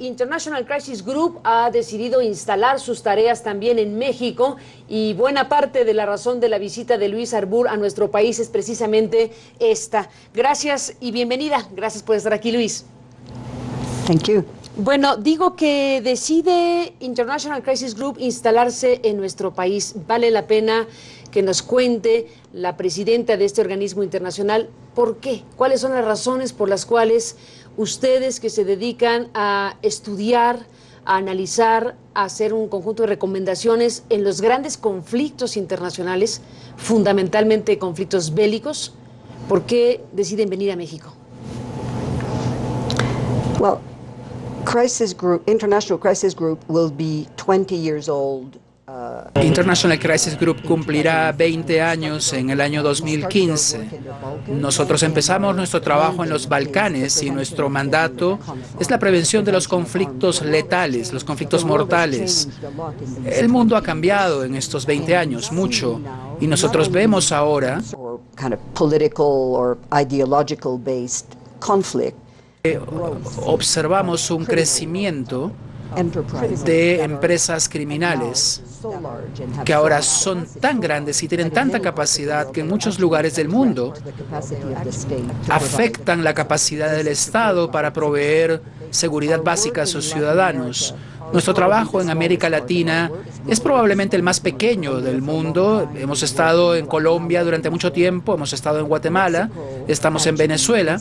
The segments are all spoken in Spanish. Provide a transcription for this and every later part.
International Crisis Group ha decidido instalar sus tareas también en México y buena parte de la razón de la visita de Luis Harbour a nuestro país es precisamente esta. Gracias y bienvenida. Gracias por estar aquí, Luis. Thank you. Bueno, digo que decide International Crisis Group instalarse en nuestro país. Vale la pena que nos cuente la presidenta de este organismo internacional por qué, cuáles son las razones por las cuales ustedes que se dedican a estudiar, a analizar, a hacer un conjunto de recomendaciones en los grandes conflictos internacionales, fundamentalmente conflictos bélicos, ¿por qué deciden venir a México? Well, International Crisis Group will be 20 years old. International Crisis Group cumplirá 20 años en el año 2015. Nosotros empezamos nuestro trabajo en los Balcanes y nuestro mandato es la prevención de los conflictos letales, los conflictos mortales. El mundo ha cambiado en estos 20 años, mucho, y nosotros vemos ahora observamos un crecimiento de empresas criminales que ahora son tan grandes y tienen tanta capacidad que en muchos lugares del mundo afectan la capacidad del Estado para proveer seguridad básica a sus ciudadanos. Nuestro trabajo en América Latina es probablemente el más pequeño del mundo. Hemos estado en Colombia durante mucho tiempo, hemos estado en Guatemala, estamos en Venezuela.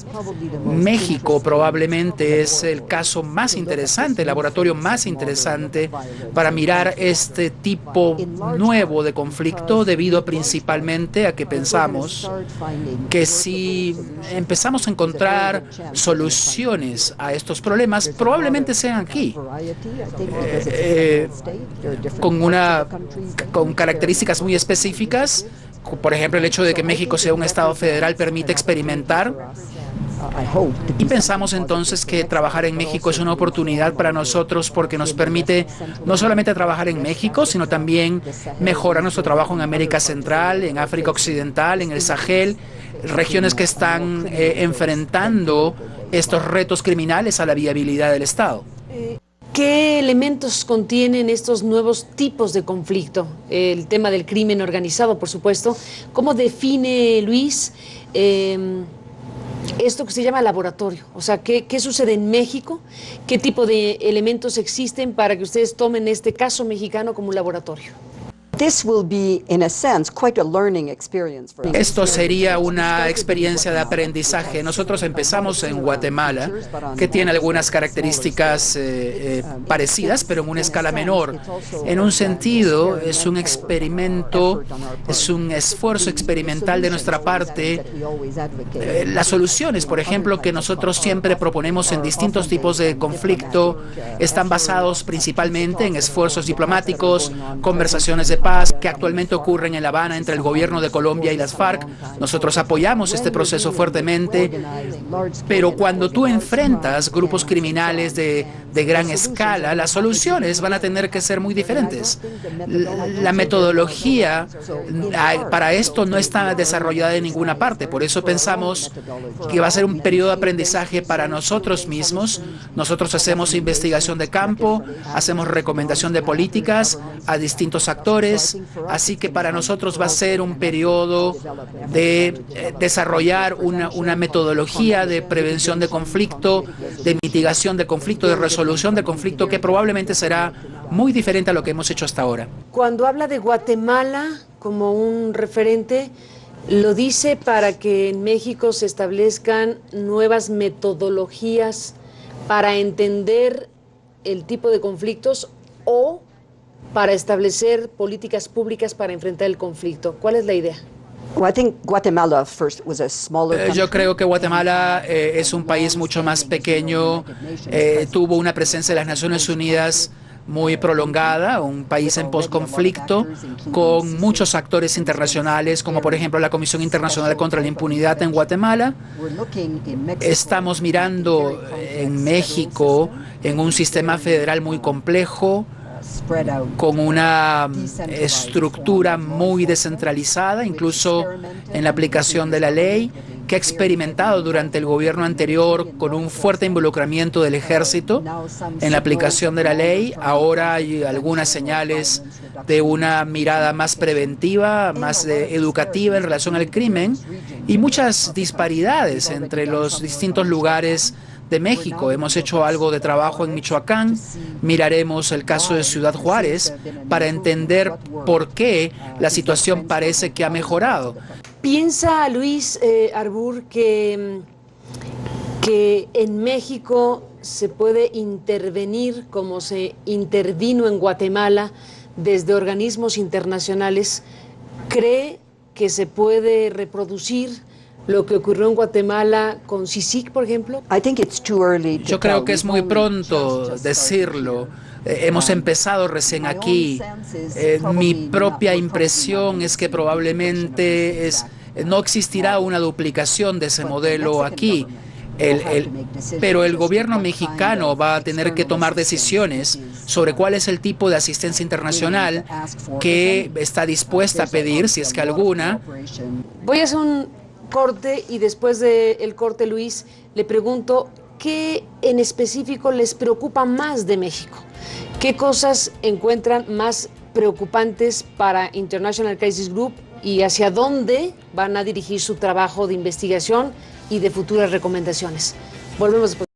México probablemente es el caso más interesante, el laboratorio más interesante para mirar este tipo nuevo de conflicto, debido principalmente a que pensamos que si empezamos a encontrar soluciones a estos problemas, probablemente sean aquí. Con características muy específicas. Por ejemplo, el hecho de que México sea un estado federal permite experimentar. Y pensamos entonces que trabajar en México es una oportunidad para nosotros porque nos permite no solamente trabajar en México, sino también mejorar nuestro trabajo en América Central, en África Occidental, en el Sahel, regiones que están enfrentando estos retos criminales a la viabilidad del Estado. ¿Qué elementos contienen estos nuevos tipos de conflicto? El tema del crimen organizado, por supuesto. ¿Cómo define Luis esto que se llama laboratorio? O sea, ¿qué sucede en México? ¿Qué tipo de elementos existen para que ustedes tomen este caso mexicano como un laboratorio? Esto sería una experiencia de aprendizaje. Nosotros empezamos en Guatemala, que tiene algunas características parecidas, pero en una escala menor. En un sentido, es un experimento, es un esfuerzo experimental de nuestra parte. Las soluciones, por ejemplo, que nosotros siempre proponemos en distintos tipos de conflicto, están basados principalmente en esfuerzos diplomáticos, conversaciones de paz que actualmente ocurren en La Habana entre el gobierno de Colombia y las FARC. Nosotros apoyamos este proceso fuertemente, pero cuando tú enfrentas grupos criminales de gran escala, las soluciones van a tener que ser muy diferentes. La metodología para esto no está desarrollada en ninguna parte, por eso pensamos que va a ser un periodo de aprendizaje para nosotros mismos. Nosotros hacemos investigación de campo, hacemos recomendación de políticas a distintos actores, así que para nosotros va a ser un periodo de desarrollar una metodología de prevención de conflicto, de mitigación de conflicto, de resolución de conflicto, que probablemente será muy diferente a lo que hemos hecho hasta ahora. Cuando habla de Guatemala como un referente, lo dice para que en México se establezcan nuevas metodologías para entender el tipo de conflictos o para establecer políticas públicas para enfrentar el conflicto. ¿Cuál es la idea? Yo creo que Guatemala es un país mucho más pequeño, tuvo una presencia de las Naciones Unidas muy prolongada, un país en posconflicto, con muchos actores internacionales, como por ejemplo la Comisión Internacional contra la Impunidad en Guatemala. Estamos mirando en México en un sistema federal muy complejo, con una estructura muy descentralizada, incluso en la aplicación de la ley. que ha experimentado durante el gobierno anterior con un fuerte involucramiento del ejército en la aplicación de la ley. Ahora hay algunas señales de una mirada más preventiva, más educativa en relación al crimen y muchas disparidades entre los distintos lugares de México. Hemos hecho algo de trabajo en Michoacán, miraremos el caso de Ciudad Juárez para entender por qué la situación parece que ha mejorado. ¿Piensa Luis Harbour que en México se puede intervenir como se intervino en Guatemala desde organismos internacionales? ¿Cree que se puede reproducir lo que ocurrió en Guatemala con CICIG, por ejemplo? Yo creo que es muy pronto decirlo. Hemos empezado recién aquí. Mi propia impresión es que probablemente no existirá una duplicación de ese modelo aquí. Pero el gobierno mexicano va a tener que tomar decisiones sobre cuál es el tipo de asistencia internacional que está dispuesta a pedir, si es que alguna. Voy a hacer un corte y después del corte, Luis, le pregunto qué en específico les preocupa más de México. ¿Qué cosas encuentran más preocupantes para International Crisis Group y hacia dónde van a dirigir su trabajo de investigación y de futuras recomendaciones? Volvemos después.